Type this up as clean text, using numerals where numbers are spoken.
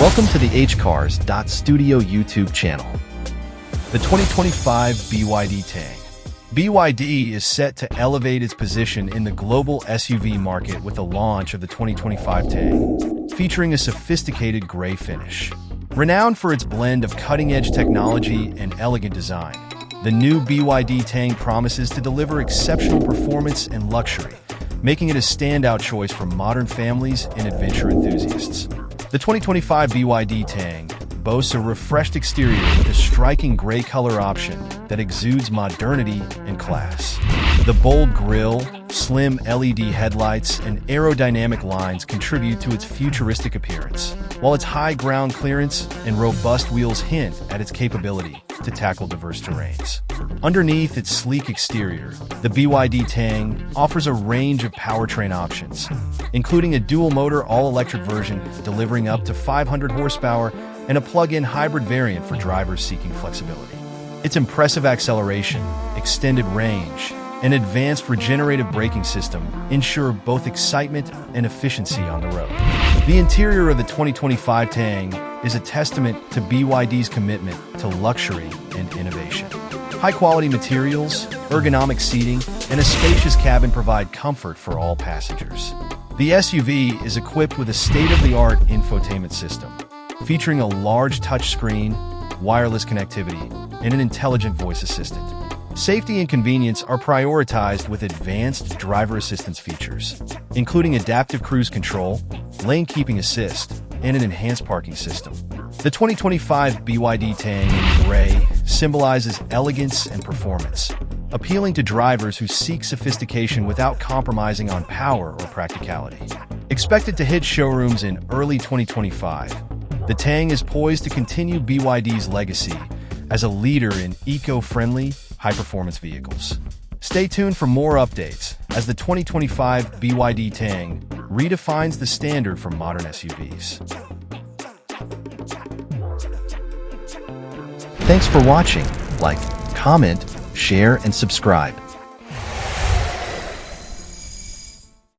Welcome to the hcars.studio YouTube channel. The 2025 BYD Tang. BYD is set to elevate its position in the global SUV market with the launch of the 2025 Tang, featuring a sophisticated gray finish. Renowned for its blend of cutting-edge technology and elegant design, the new BYD Tang promises to deliver exceptional performance and luxury, making it a standout choice for modern families and adventure enthusiasts. The 2025 BYD Tang boasts a refreshed exterior with a striking gray color option that exudes modernity and class. The bold grille, slim LED headlights, and aerodynamic lines contribute to its futuristic appearance, while its high ground clearance and robust wheels hint at its capability to tackle diverse terrains. Underneath its sleek exterior, the BYD Tang offers a range of powertrain options, including a dual-motor all-electric version delivering up to 500 horsepower and a plug-in hybrid variant for drivers seeking flexibility. Its impressive acceleration, extended range, and advanced regenerative braking system ensure both excitement and efficiency on the road. The interior of the 2025 Tang is a testament to BYD's commitment to luxury and innovation. High-quality materials, ergonomic seating, and a spacious cabin provide comfort for all passengers. The SUV is equipped with a state-of-the-art infotainment system, featuring a large touchscreen, wireless connectivity, and an intelligent voice assistant. Safety and convenience are prioritized with advanced driver assistance features, including adaptive cruise control, lane keeping assist, and an enhanced parking system. The 2025 BYD Tang in gray symbolizes elegance and performance, appealing to drivers who seek sophistication without compromising on power or practicality. Expected to hit showrooms in early 2025, the Tang is poised to continue BYD's legacy as a leader in eco-friendly, high-performance vehicles. Stay tuned for more updates as the 2025 BYD Tang redefines the standard for modern SUVs. Thanks for watching. Like, comment, share, and subscribe.